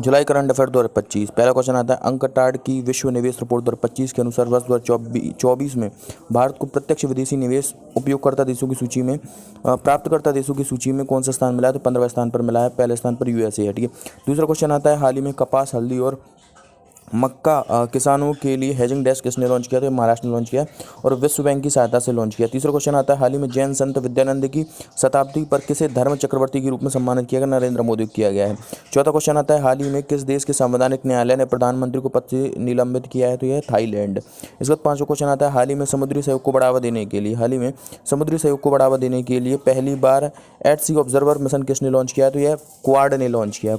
जुलाई current affair 2025। पहला question आता है, अंकटाड की विश्व निवेश रिपोर्ट 2025 के अनुसार वर्ष 2024 में भारत को प्रत्यक्ष विदेशी निवेश उपयोगकर्ता देशों की सूची में प्राप्तकर्ता देशों की सूची में कौन सा स्थान मिला है? तो 15वें स्थान पर मिला है। पहले स्थान पर यूएसए है। ठीक है। दूसरा क्वेश्चन आता है, हाल ही में कपास, हल्दी और मक्का किसानों के लिए हेजिंग डेस्क किसने लॉन्च किया? तो महाराष्ट्र ने लॉन्च किया और विश्व बैंक की सहायता से लॉन्च किया। तीसरा क्वेश्चन आता है, हाल ही में जैन संत विद्यानंद की शताब्दी पर किसे धर्म चक्रवर्ती के रूप में सम्मानित किया गया? नरेंद्र मोदी को किया गया है। चौथा क्वेश्चन आता है, हाल ही में किस देश के संवैधानिक न्यायालय ने प्रधानमंत्री को पद से निलंबित किया है? तो यह थाईलैंड। इसके बाद पांचवा क्वेश्चन आता है, हाल ही में समुद्री सहयोग को बढ़ावा देने के लिए पहली बार एट सी ऑब्जर्वर मिशन किसने लॉन्च किया? तो यह क्वाड ने लॉन्च किया।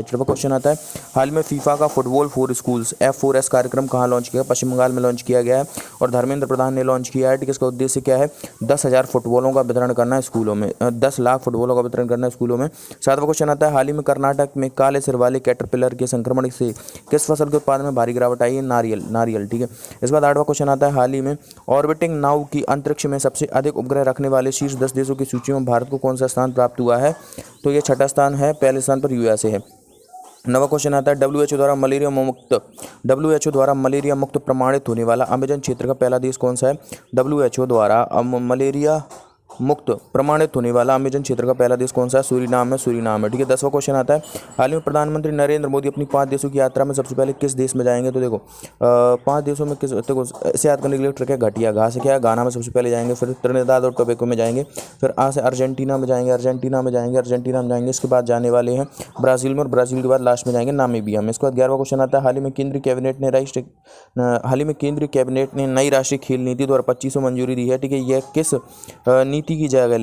छठवां क्वेश्चन आता है, हाल में फीफा का फुटबॉल फॉर स्कूल्स F4S कार्यक्रम कहाँ लॉन्च किया? पश्चिम बंगाल में लॉन्च किया गया है और धर्मेंद्र प्रधान ने लॉन्च किया है। इसका उद्देश्य क्या है? 10,000 फुटबॉलों का वितरण करना है स्कूलों में, 10 लाख फुटबॉलों का वितरण करना है स्कूलों में। सातवां क्वेश्चन आता है, हाल ही में कर्नाटक में काले सिर वाले कैटरपिलर के संक्रमण से किस फसल के उत्पादन में भारी गिरावट आई है? नारियल। ठीक है। इसके बाद आठवां क्वेश्चन आता है, हाल ही में ऑर्बिटिंग नाउ की अंतरिक्ष में सबसे अधिक उपग्रह रखने वाले शीर्ष 10 देशों की सूची में भारत को कौन सा स्थान प्राप्त हुआ है? तो यह छठा स्थान है। पहले स्थान पर यूएसए है। नवा क्वेश्चन आता है, WHO द्वारा मलेरिया मुक्त प्रमाणित होने वाला अमेजन क्षेत्र का पहला देश कौन सा है? WHO द्वारा मलेरिया मुक्त प्रमाणित होने वाला अमेजन क्षेत्र का पहला देश कौन सा है? सूरीनाम है। ठीक है। 10वां क्वेश्चन आता है, हाल ही में प्रधानमंत्री नरेंद्र मोदी अपनी 5 देशों की यात्रा में सबसे पहले किस देश में जाएंगे? तो देखो 5 देशों में किस, देखो इसे याद करने के लिए ट्रिक है घटिया। घास क्या है? गाना में सबसे पहले जाएंगे, फिर त्रिनिदाद और टोबैगो में जाएंगे, फिर आज से अर्जेंटीना में जाएंगे, इसके बाद जाने वाले हैं ब्राज़ील में, और ब्राज़ील के बाद लास्ट में जाएंगे नामीबिया में। इसके बाद 11वां क्वेश्चन आता है, हाल ही में केंद्रीय कैबिनेट ने नई राष्ट्रीय खेल नीति 2025 को मंजूरी दी है। ठीक है। यह किस नीति की जगह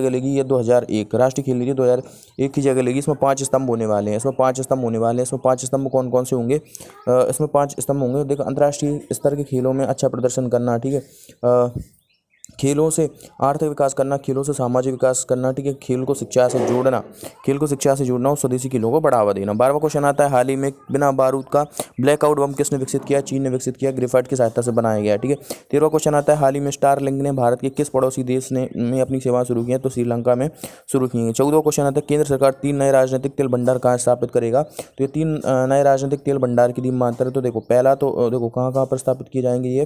लेगी? ये 2001 राष्ट्रीय खेल नीति 2001 की जगह लेगी। इसमें 5 स्तंभ होने वाले हैं। इसमें 5 स्तंभ कौन कौन से होंगे? इसमें 5 स्तंभ होंगे। देखो, अंतर्राष्ट्रीय स्तर के खेलों में अच्छा प्रदर्शन करना। ठीक है। खेलों से आर्थिक विकास करना, खेलों से सामाजिक विकास करना। ठीक है। खेल को शिक्षा से जोड़ना और स्वदेशी खेलों को बढ़ावा देना। 12वां क्वेश्चन आता है, हाल ही में बिना बारूद का ब्लैकआउट बम किसने विकसित किया? चीन ने विकसित किया। ग्रेफाइट की सहायता से बनाया गया। ठीक है। 13वां क्वेश्चन आता है, हाल ही में स्टारलिंक ने भारत के किस पड़ोसी देश में अपनी सेवा शुरू की है? तो श्रीलंका में शुरू की है। 14वां क्वेश्चन आता है, केंद्र सरकार 3 नए राजनीतिक तेल भंडार कहाँ स्थापित करेगा? तो ये 3 नए राजनीतिक तेल भंडार की मात्रा, तो देखो पहला तो देखो कहाँ पर स्थापित किए जाएंगे? ये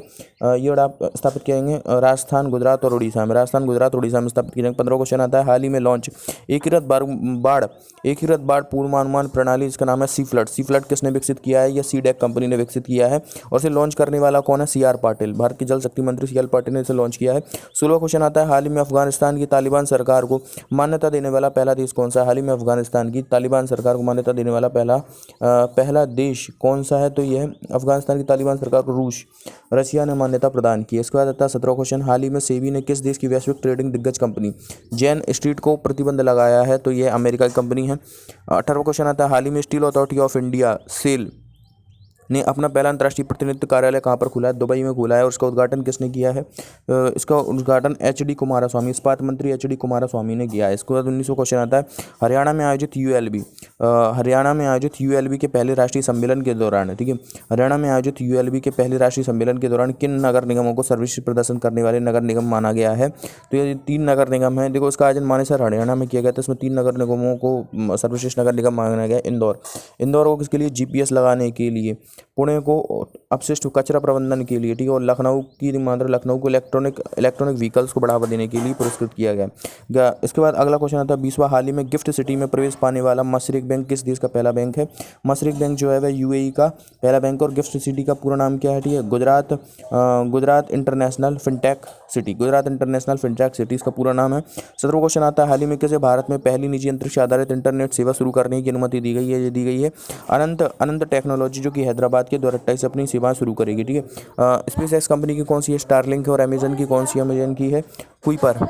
स्थापित किए जाएंगे राजस्थान, गुजरात और उड़ीसा में। स्थापित किए जाएंगे। 15वां क्वेश्चन आता है, हाल ही में लॉन्च एकीकृत बाढ़ पूर्वानुमान प्रणाली, इसका नाम है सी फ्लड किसने विकसित किया है? यह सीडैक कंपनी ने विकसित किया है और इसे लॉन्च करने वाला कौन है? CR पाटिल, भारत के जल शक्ति मंत्री CR पाटिल ने इसे लॉन्च किया है। 16वां क्वेश्चन आता है, हाल ही में अफगानिस्तान की तालिबान सरकार को मान्यता देने वाला पहला देश कौन सा है? हाल ही में अफगानिस्तान की तालिबान सरकार को मान्यता देने वाला पहला देश कौन सा है? तो यह अफगानिस्तान की तालिबान सरकार को रशिया ने मान्यता प्रदान की है। इसके बाद आता है 17वां क्वेश्चन, हाल ही में सेबी ने किस देश की वैश्विक ट्रेडिंग दिग्गज कंपनी जैन स्ट्रीट को प्रतिबंध लगाया है? तो यह अमेरिका की कंपनी है। 18वां क्वेश्चन आता है, हाल ही में Steel Authority of India SAIL ने अपना पहला अंतर्राष्ट्रीय प्रतिनिधित्व कार्यालय कहाँ पर खुला है? दुबई में खुला है। और इसका उद्घाटन किसने किया है? इसका उद्घाटन HD कुमारस्वामी, इस्पात मंत्री HD कुमारस्वामी ने किया है। इसके बाद 19वां क्वेश्चन आता है, हरियाणा में आयोजित ULB के पहले राष्ट्रीय सम्मेलन के दौरान, ठीक है, हरियाणा में आयोजित ULB के पहले राष्ट्रीय सम्मेलन के दौरान किन नगर निगमों को सर्वश्रेष्ठ प्रदर्शन करने वाले नगर निगम माना गया है? तो ये 3 नगर निगम हैं। देखो, इसका आयोजन मानेसर हरियाणा में किया गया था। इसमें 3 नगर निगमों को सर्वश्रेष्ठ नगर निगम माना गया। इंदौर को किसके लिए? GPS लगाने के लिए। पुणे को अपशिष्ट कचरा प्रबंधन के लिए। ठीक है। और लखनऊ को इलेक्ट्रॉनिक व्हीकल्स को बढ़ावा देने के लिए पुरस्कृत किया गया। इसके बाद अगला क्वेश्चन आता है, 20वां हाल ही में गिफ्ट सिटी में प्रवेश पाने वाला मशरिक बैंक किस देश का पहला बैंक है? मशरिक बैंक जो है वह UAE का पहला बैंक। और गिफ्ट सिटी का पूरा नाम क्या है? ठीक है, गुजरात इंटरनेशनल फिनटेक सिटी इसका पूरा नाम है। 17वां क्वेश्चन आता है, हाल ही में किसे भारत में पहली निजी अंतरिक्ष आधारित इंटरनेट सेवा शुरू करने की अनुमति दी गई है? अनंत टेक्नोलॉजी, जो कि हैदराबाद के 2028 अपनी सेवा शुरू करेगी। ठीक है। स्पेसएक्स कंपनी की कौन सी है? स्टारलिंक है। और अमेजन की कौन सी? अमेजन की है कुइपर। ठीक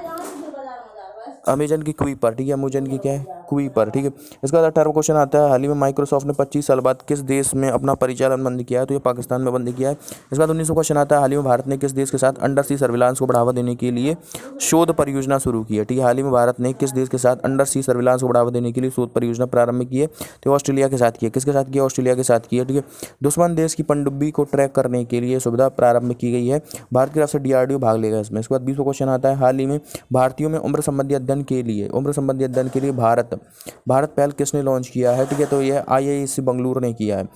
है। अमेजन की क्या है? कुइपर। ठीक है। इसके बाद 18वां क्वेश्चन आता है, हाल ही में माइक्रोसॉफ्ट ने 25 साल बाद किस देश में अपना परिचालन बंद किया है? तो ये पाकिस्तान में बंद किया है। इसके बाद 19वां क्वेश्चन आता है, हाल ही में भारत ने किस देश के साथ अंडर सी सर्विलांस को बढ़ावा देने के लिए शोध परियोजना शुरू की है? ठीक है। हाल ही में भारत ने किस देश के साथ अंडर सी सर्विलांस को बढ़ावा देने के लिए शोध परियोजना प्रारंभ की है? तो ऑस्ट्रेलिया के साथ किया। किसके साथ किया? ऑस्ट्रेलिया के साथ किया। ठीक है। दुश्मन देश की पनडुब्बी को ट्रैक करने के लिए सुविधा प्रारंभ की गई है। भारत की तरफ से DRDO भाग लेगा इसमें। इसके बाद 20वां क्वेश्चन आता है, हाल ही में भारतीयों में उम्र संबंधी अध्ययन संबंधी अध्ययन के लिए भारत पहल किसने लॉन्च किया है? ठीक है, तो यह IISc बेंगलुरु ने किया है।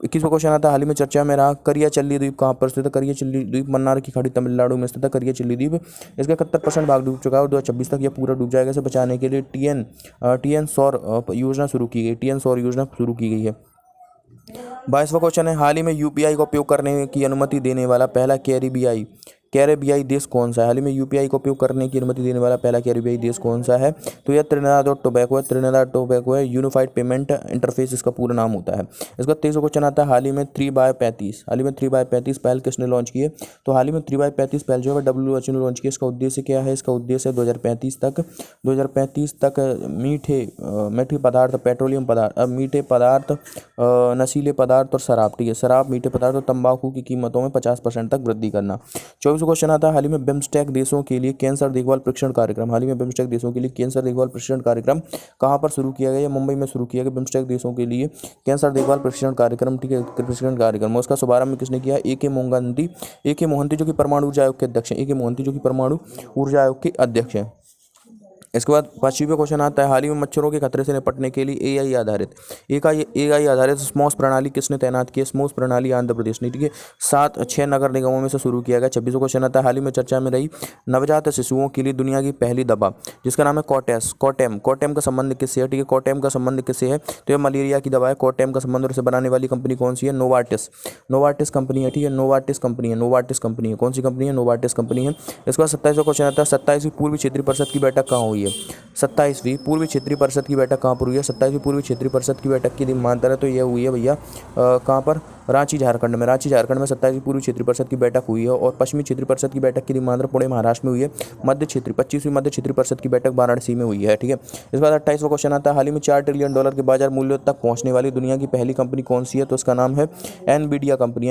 21वां क्वेश्चन आता है, हाल ही में चर्चा में रहा करियाचल्ली द्वीप कहाँ पर स्थित है? करियाचल्ली द्वीप मन्नार की खाड़ी तमिलनाडु में स्थित है। करियाचल्ली द्वीप, इसका 71% भाग डूब चुका है और 2026 तक यह पूरा डूब जाएगा। इसे बचाने के लिए TN सौर योजना शुरू की गई। TN सौर योजना शुरू की गई है। 22वां क्वेश्चन है, हाल ही में UPI का उपयोग करने की अनुमति देने वाला पहला कैरेबियाई देश कौन सा है? हाल ही में UPI का उपयोग करने की अनुमति देने वाला पहला कैरेबियाई देश कौन सा है? तो यह त्रिनिदाद और टोबैको है। त्रिनिदाद टोबैको है। यूनिफाइड पेमेंट इंटरफेस इसका पूरा नाम होता है। इसका 23वां क्वेश्चन आता है, हाल ही में 3x35 पहल किसने लॉन्च की है? तो हाल ही में 3x35 पहल जो है WHO ने लॉन्च की। इसका उद्देश्य क्या है? इसका उद्देश्य 2035 तक मीठे पदार्थ, पेट्रोलियम पदार्थ, मीठे पदार्थ, नशीले पदार्थ और शराब, ठीक है, शराब, मीठे पदार्थ और तंबाकू की कीमतों में 50% तक वृद्धि करना। 24वां क्वेश्चन आता है, हाल ही में बिम्स्टेक देशों के लिए कैंसर देखभाल प्रशिक्षण कार्यक्रम कहाँ पर शुरू किया गया? मुंबई में शुरू किया गया। बिम्स्टेक देशों के लिए कैंसर देखभाल प्रशिक्षण कार्यक्रम, ठीक है, प्रशिक्षण कार्यक्रम। उसका शुभारंभ किसने किया? AK मोहंती जो कि परमाणु ऊर्जा आयोग के अध्यक्ष हैं। इसके बाद 25वां क्वेश्चन आता है, हाल ही में मच्छरों के खतरे से निपटने के लिए AI आधारित स्मॉस प्रणाली किसने तैनात की है? स्मॉस प्रणाली आंध्र प्रदेश ने, ठीक है, 6 नगर निगमों में से शुरू किया गया। 26वां क्वेश्चन आता है, हाल ही में चर्चा में रही नवजात शिशुओं के लिए दुनिया की पहली दवा जिसका नाम है कोटेम का संबंध किससे है? ठीक है, कोटेम का संबंध किससे है? तो यह मलेरिया की दवा है। कोटेम का संबंध, और इसे बनाने वाली कंपनी कौन सी है? नोवार्टिस कंपनी है, ठीक है, नोवार्टिस कंपनी है। कौन सी कंपनी है? नोवार्टिस कंपनी है। इसके बाद 27वां क्वेश्चन आता है, 27वीं पूर्वी क्षेत्रीय परिषद की बैठक कहाँ हुई है? 27वीं पूर्वी क्षेत्रीय परिषद की बैठक कहाँ पर हुई है? 27वीं पूर्वी क्षेत्रीय परिषद की बैठक की मानता है तो यह हुई है भैया कहाँ पर? रांची झारखंड में 27वीं पूर्वी क्षेत्रीय परिषद की बैठक हुई है। और पश्चिमी क्षेत्रीय परिषद की बैठक की मात्रा पुणे महाराष्ट्र में हुई है। 25वीं मध्य क्षेत्रीय परिषद की बैठक वाराणसी में हुई है, ठीक है। इस बाद 28वां क्वेश्चन आता है, हाल ही में $4 ट्रिलियन के बाजार मूल्य तक पहुंचने वाली दुनिया की पहली कंपनी कौन सी है? तो इसका नाम है एनवीडिया कंपनी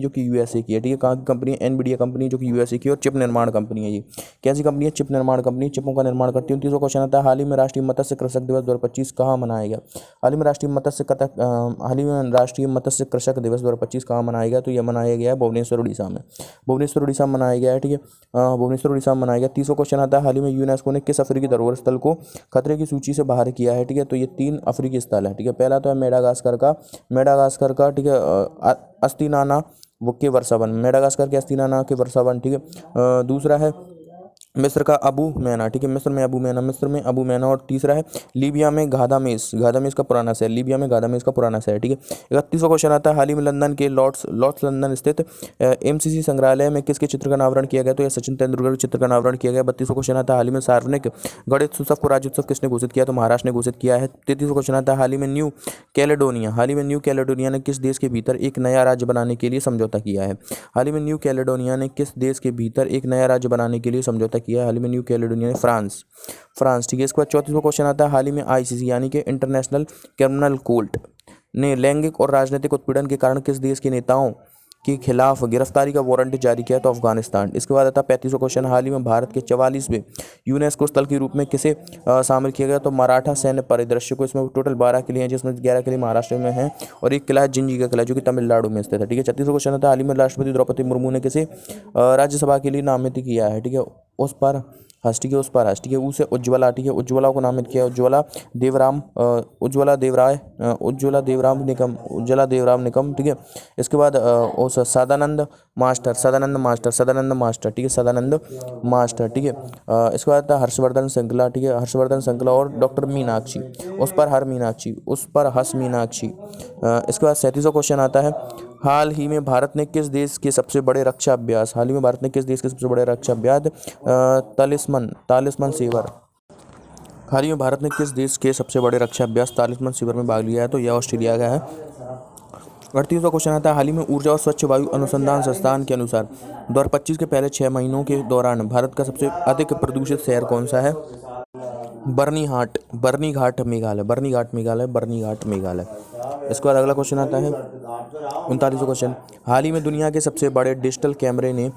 जो कि USA की है, ठीक है। कहाँ की कंपनी है? एनवीडिया कंपनी जो कि USA की और चिप निर्माण कंपनी है। ये कैसी कंपनी है? चिप निर्माण कंपनी, चिपों का निर्माण करती है। 29वां क्वेश्चन आता है, हाल ही में राष्ट्रीय मत्स्य कृषक दिवस 2025 कहाँ मनाया गया? हाल ही में राष्ट्रीय मत्स्य कृषक दिवस 2025 कहाँ मनाया गया? तो यह मनाया गया है भुवनेश्वर उड़ीसा में मनाया गया है, ठीक है, भुवनेश्वर उड़ीसा में मनाया गया। 30वां क्वेश्चन आता है, हाल ही में यूनेस्को ने किस अफ्रीकी धरोहर स्थल को खतरे की सूची से बाहर किया है? ठीक है, तो ये 3 अफ्रीकी स्थल है, ठीक है। पहला तो है मेडागास्कर का, ठीक है, अस्तिनाना के वर्षावन, मेडागास्कर के अस्तिनाना के वर्षावन, ठीक है। दूसरा है मिस्र का अबू मैना, ठीक है, मिस्र में अबू मैना। और तीसरा है लीबिया में गादामेस का पुराना शहर, ठीक है। 31वां क्वेश्चन आता है, हाल ही में लंदन के लॉर्ड्स लंदन स्थित MCC संग्रहालय में किसके चित्र का अनावरण किया गया? तो यह सचिन तेंदुलकर के चित्र का अनावरण किया गया। 32वां क्वेश्चन आता है, हाल ही में सार्वजनिक गणेश उत्सव को राज्य उत्सव किसने घोषित किया? तो महाराष्ट्र ने घोषित किया है। 33वां क्वेश्चन आता है, हाल ही में न्यू कैलेडोनिया ने किस देश के भीतर एक नया राज्य बनाने के लिए समझौता किया है? हाल ही में न्यू कैलेडोनिया ने किस देश के भीतर एक नया राज्य बनाने के लिए समझौता किया है? हाल ही में न्यू कैलेडोनिया ने फ्रांस, ठीक है। इसके बाद 34वां क्वेश्चन आता है, हाल ही में ICC यानी कि इंटरनेशनल क्रिमिनल कोर्ट ने लैंगिक और राजनीतिक उत्पीड़न के कारण किस देश के नेताओं के खिलाफ गिरफ्तारी का वारंट जारी किया? तो अफगानिस्तान। इसके बाद आता है 35वां क्वेश्चन, हाल ही में भारत के 44वें यूनेस्को स्थल के रूप में किसे शामिल किया गया? तो मराठा सैन्य परिदृश्य को। इसमें टोटल 12 किले हैं, जिसमें 11 किले महाराष्ट्र में हैं और एक किला है जिंजी का किला जो कि तमिलनाडु में स्थित है, ठीक है। 36वां क्वेश्चन आता है, हाल ही में राष्ट्रपति द्रौपदी मुर्मू ने किसे राज्यसभा के लिए नामित किया है? ठीक है, उस पर ठीक है, उसे उज्ज्वला, ठीक है, उज्ज्वला को नामित किया, उज्ज्वला देवराम निकम, ठीक है। इसके बाद सदानंद मास्टर, ठीक है, ठीक है। इसके बाद हर्षवर्धन श्रृंखला, ठीक है, हर्षवर्धन श्रृंखला और डॉक्टर मीनाक्षी, उस पर हस मीनाक्षी। इसके बाद 37वां क्वेश्चन आता है, हाल ही में भारत ने किस देश के सबसे बड़े रक्षा अभ्यास तालिस्मान सेवर, हाल ही में भारत ने किस देश के सबसे बड़े रक्षा अभ्यास तालिस्मान सेवर में भाग लिया है? तो यह ऑस्ट्रेलिया का है। 38वां क्वेश्चन आता है, हाल ही में ऊर्जा और स्वच्छ वायु अनुसंधान संस्थान के अनुसार 2025 के पहले 6 महीनों के दौरान भारत का सबसे अधिक प्रदूषित शहर कौन सा है? बर्नीघाट मेघालय। इसके बाद अगला क्वेश्चन आता है 39वां क्वेश्चन, हाल ही में दुनिया के सबसे बड़े डिजिटल कैमरे ने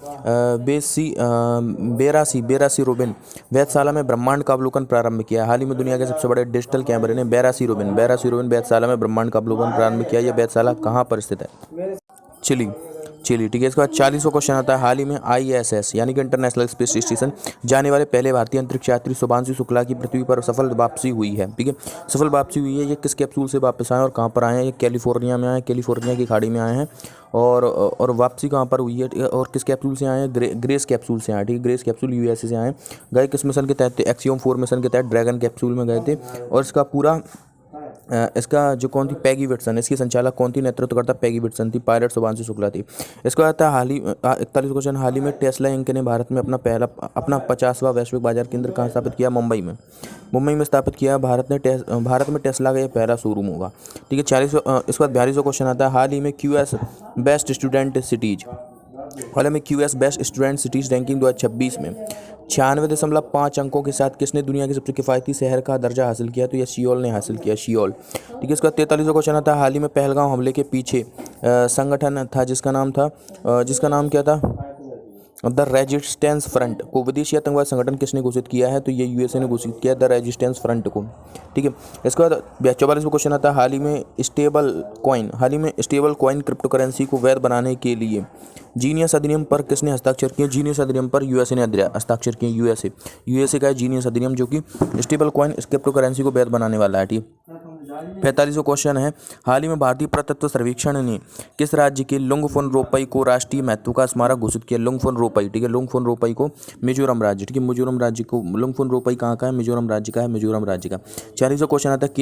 बेरासी रोबिन वेधशाला में ब्रह्मांड का अवलोकन प्रारंभ किया। हाल ही में दुनिया के सबसे बड़े डिजिटल कैमरे ने बेरासी रोबिन वेधशाला में ब्रह्मांड का अवलोकन प्रारंभ किया। यह वेधशाला कहाँ पर स्थित है? चिली। चिली, ठीक है। इसके बाद 40वां क्वेश्चन आता है, हाल ही में ISS यानी कि इंटरनेशनल स्पेस स्टेशन जाने वाले पहले भारतीय अंतरिक्ष यात्री शुभांशु शुक्ला की पृथ्वी पर सफल वापसी हुई है, ठीक है। सफल वापसी हुई है। ये किस कैप्सूल से वापस आए और कहाँ पर आए हैं? ये कैलिफोर्निया में आए, कैलिफोर्निया की खाड़ी में आए हैं। और वापसी कहाँ पर हुई है और किस कैप्सूल से आए हैं? ग्रेस कैप्सूल से आए, ठीक है। ग्रेस कैप्सूल USA से आए, गए किस मिशन के तहत? एक्सियोम 4 मिशन के तहत ड्रैगन कैप्सूल में गए थे। और इसका पूरा इसका जो कौन थी? पैगी विट्सन। इसकी संचालक कौन थी? नेतृत्व करता पैगी विट्सन थी। पायलट शुभांशु शुक्ला थी। इसको आता है 41 क्वेश्चन, हाल ही में टेस्ला इंक ने भारत में अपना 50वां वैश्विक बाजार केंद्र कहाँ स्थापित किया? मुंबई में। मुंबई में स्थापित किया। भारत में टेस्ला का यह पहला शोरूम होगा, ठीक है। 40। इसके बाद 42वां क्वेश्चन आता है, हाल ही में QS best student cities ranking 2026 में 96.5 अंकों के साथ किसने दुनिया के सबसे किफ़ायती शहर का दर्जा हासिल किया? तो यह सियोल ने हासिल किया, सियोल, ठीक है। इसका 43वां क्वेश्चन आता है, हाल ही में पहलगाम हमले के पीछे संगठन था जिसका नाम क्या था? द रेजिस्टेंस फ्रंट को विदेशी आतंकवादी संगठन किसने घोषित किया है? तो ये USA ने घोषित किया द रेजिस्टेंस फ्रंट को, ठीक है। इसके बाद 44वां क्वेश्चन आता है, हाल ही में स्टेबल कॉइन क्रिप्टो करेंसी को वैध बनाने के लिए जीनियस अधिनियम पर किसने हस्ताक्षर किए? जीनियस अधिनियम पर USA ने हस्ताक्षर किए। USA का है जीनियस अधिनियम, जो कि स्टेबल कॉइन क्रिप्टो करेंसी को वैध बनाने वाला है, ठीक है। 45वां क्वेश्चन है, हाल ही में भारतीय पुरातत्व सर्वेक्षण ने किस राज्य के लुंगफुन को राष्ट्रीय महत्व का स्मारक घोषित किया? लुंगफुन, ठीक है। लुंगफुन को मिजोरम राज्य, ठीक है। मिजोरम राज्य को लुंगफुन कहाँ का है? मिजोरम राज्य का है, मिजोरम राज्य का। 40वां क्वेश्चन आता है,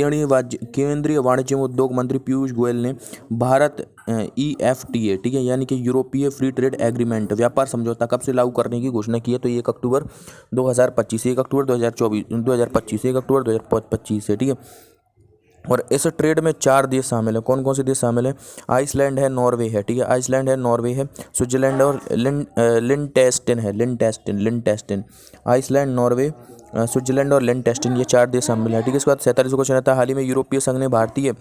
केंद्रीय वाणिज्य एवं उद्योग मंत्री पीयूष गोयल ने भारत EFTA, ठीक है, यानी कि यूरोपीय फ्री ट्रेड एग्रीमेंट व्यापार समझौता कब से लागू करने की घोषणा की है? तो 1 अक्टूबर 2025 से 1 अक्टूबर 2025 से, ठीक है। और इस ट्रेड में 4 देश शामिल है। कौन कौन से देश शामिल है? आइसलैंड है, नॉर्वे है, ठीक है। आइसलैंड है, नॉर्वे है, स्विट्जरलैंड और लिंटेस्टिन। आइसलैंड, नॉर्वे, स्विट्जरलैंड और लिंटेस्टिन, ये 4 देश शामिल है, ठीक है। इसके बाद 47वां क्वेश्चन आता है, हाल ही में यूरोपीय संघ ने भारतीय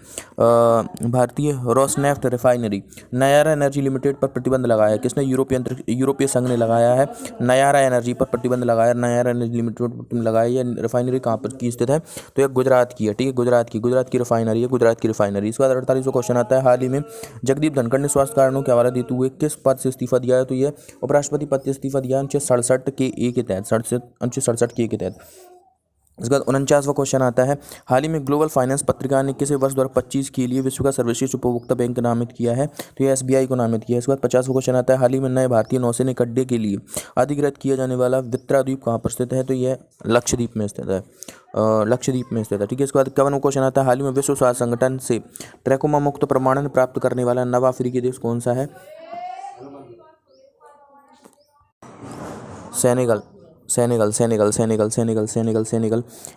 Rosneft refinery Nayara energy limited पर प्रतिबंध लगाया है। किसने? यूरोपीय संघ ने लगाया है। नयारा एनर्जी पर प्रतिबंध लगाया, नयारा एनर्जी लिमिटेड पर प्रतिबंध लगाया। यह रिफाइनरी कहाँ पर की स्थित है? तो यह गुजरात की है, ठीक है। गुजरात की रिफाइनरी है, गुजरात की रिफाइनरी। इसके बाद 48वां क्वेश्चन आता है, हाल ही में जगदीप धनखड़ ने स्वास्थ्य कारणों के हवाला देते हुए किस पद से इस्तीफा दिया है? तो यह उपराष्ट्रपति पद से इस्तीफा दिया, अनुच्छेद 67 के ए के तहत। इसके बाद 49वां क्वेश्चन आता है, हाल ही में ग्लोबल फाइनेंस पत्रिका ने किसे वर्ष 2025 के लिए विश्व का सर्वश्रेष्ठ उपभोक्ता बैंक नामित किया है? तो यह SBI को नामित किया है। इसके बाद 50वां क्वेश्चन आता है, हाल ही में नए भारतीय नौसैनिक अड्डे के लिए अधिकृत किया जाने वाला वित्रा द्वीप कहाँ पर स्थित है? तो यह लक्षद्वीप में स्थित है, ठीक है। इसके बाद 51वां क्वेश्चन आता है, हाल ही में विश्व स्वास्थ्य संगठन से ट्रैकोमा मुक्त प्रमाणन प्राप्त करने वाला नव अफ्रीकी देश कौन सा है? सेनेगल।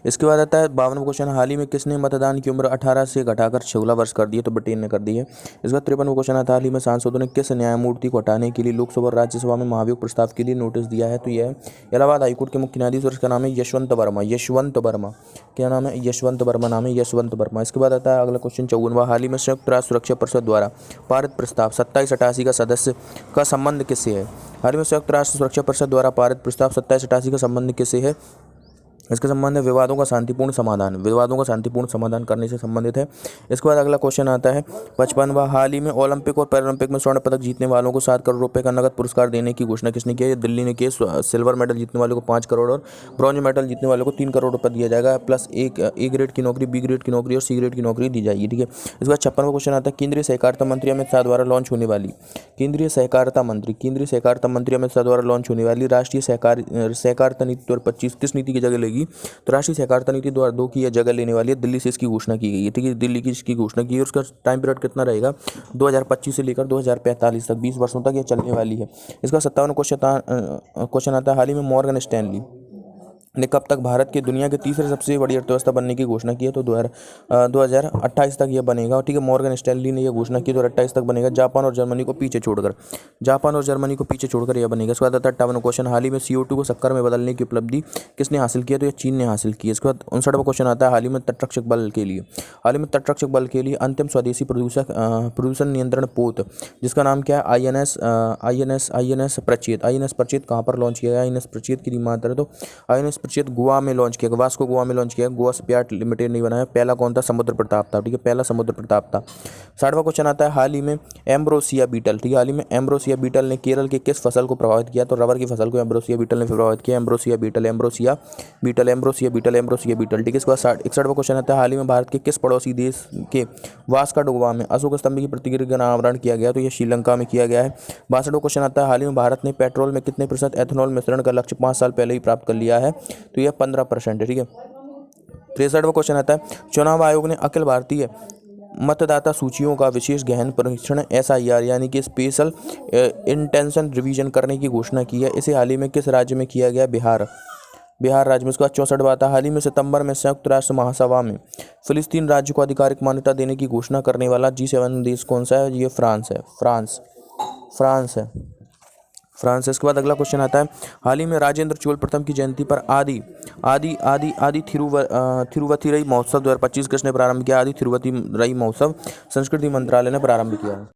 इसके बाद आता है 52वां क्वेश्चन, हाल ही में किसने मतदान की उम्र 18 से घटाकर 16 वर्ष कर दी है? तो ब्रिटेन ने कर दी है। इसके बाद 53वां क्वेश्चन आता है, हाल ही में सांसदों ने किस न्यायमूर्ति को हटाने के लिए लोकसभा और राज्यसभा में महाभियोग प्रस्ताव के लिए नोटिस दिया है? तो यह है इलाहाबाद हाईकोर्ट के मुख्य न्यायाधीश और इसका नाम है यशवंत वर्मा। क्या नाम है? यशवंत वर्मा। इसके बाद आता है अगला क्वेश्चन 54वां, हाल ही में संयुक्त राष्ट्र सुरक्षा परिषद द्वारा पारित प्रस्ताव 2788 का सदस्य का संबंध किससे है? हाल ही में संयुक्त राष्ट्र सुरक्षा परिषद द्वारा पारित प्रस्ताव 2788 का संबंध किससे है? इसका संबंध है विवादों का शांतिपूर्ण समाधान करने से संबंधित है। इसके बाद अगला क्वेश्चन आता है 55वां, हाल ही में ओलंपिक और पैरालंपिक में स्वर्ण पदक जीतने वालों को 7 करोड़ रुपए का नगद पुरस्कार देने की घोषणा किसने की है? दिल्ली ने की। सिल्वर मेडल जीतने वाले को 5 करोड़ और ब्रॉन्ज मेडल जीतने वाले को 3 करोड़ रुपये दिया जाएगा, प्लस एक A ग्रेड की नौकरी, B ग्रेड की नौकरी और C ग्रेड की नौकरी दी जाएगी, ठीक है। इसके बाद 56वां क्वेश्चन आता है, केंद्रीय सहकारिता मंत्री अमित शाह द्वारा लॉन्च होने वाली केंद्रीय सहकारिता मंत्री अमित शाह द्वारा लॉन्च होने वाली राष्ट्रीय सहकारिता नीति 2025 किस नीति की जगह लेगी? तो राष्ट्रीय सहकारिता नीति 2002 की यह जगह लेने वाली है। दिल्ली से इसकी घोषणा की गई है, ठीक है। दिल्ली की इसकी घोषणा की है। उसका टाइम पीरियड कितना रहेगा? 2025 से लेकर 2045 तक, 20 वर्षों तक यह चलने वाली है। इसका 57वां क्वेश्चन आता है, हाल ही में मॉर्गन स्टैनली ने कब तक भारत के दुनिया के तीसरे सबसे बड़ी अर्थव्यवस्था बनने की घोषणा की है? तो 2028 तक यह बनेगा, ठीक है। मॉर्गन स्टैनली ने यह घोषणा की 2028 तक बनेगा, जापान और जर्मनी को पीछे छोड़कर यह बनेगा। इसके बाद आता है 58वां क्वेश्चन, हाल ही में CO2 को शक्कर में बदलने की उपलब्धि किसने हासिल की है? तो यह चीन ने हासिल की है। इसके बाद 59वां क्वेश्चन आता है, हाल ही में तटरक्षक बल के लिए अंतिम स्वदेशी प्रदूषण नियंत्रण पोत जिसका नाम क्या है? INS प्रचेत कहाँ पर लॉन्च किया गया? INS प्रचेत की मात्रा तो INS प्रतिशत गोवा में लॉन्च किया, वास्को गोवा में लॉन्च किया, गोवा शिपयार्ड लिमिटेड नहीं बनाया। पहला कौन था? समुद्र प्रताप था, ठीक है, पहला समुद्र प्रताप था। 60वां क्वेश्चन आता है, हाल ही में एम्ब्रोसिया बीटल, ठीक है, हाल ही में एम्ब्रोसिया बीटल ने केरल के किस फसल को प्रभावित किया? तो रबर की फसल को एम्ब्रोसिया बीटल ने प्रभावित किया। Ambrosia beetle, ambrosia beetle, ambrosia beetle, ambrosia beetle, ठीक है। इसके बाद 61वां क्वेश्चन आता है, हाल ही में भारत के किस पड़ोसी देश के वास्को ड गामा में अशोक स्तंभ की प्रतिकृति का अनावरण किया गया? तो ये श्रीलंका में किया गया है। 62वां क्वेश्चन आता है, हाल ही में भारत ने पेट्रोल में कितने प्रतिशत एथेनॉल मिश्रण का लक्ष्य 5 साल पहले ही प्राप्त कर लिया है? तो यह 15% है, ठीक है। 63वां क्वेश्चन आता है, चुनाव आयोग ने अखिल भारतीय मतदाता सूचियों का विशेष गहन परीक्षण SIR यानी कि स्पेशल इंटेंशन रिवीजन करने की घोषणा की है। इसे हाल ही में किस राज्य में किया गया? बिहार राज्य में। उसके बाद 64वां आता है, हाल ही में सितंबर में संयुक्त राष्ट्र महासभा में फिलिस्तीन राज्य को आधिकारिक मान्यता देने की घोषणा करने वाला G7 देश कौन सा है? ये फ्रांस है, फ्रांस है। इसके बाद अगला क्वेश्चन आता है, हाल ही में राजेंद्र चोल प्रथम की जयंती पर आदि थिरुवथिरई महोत्सव 2025 किसने प्रारंभ किया? आदि थिरुवथिरई महोत्सव संस्कृति मंत्रालय ने प्रारंभ किया है।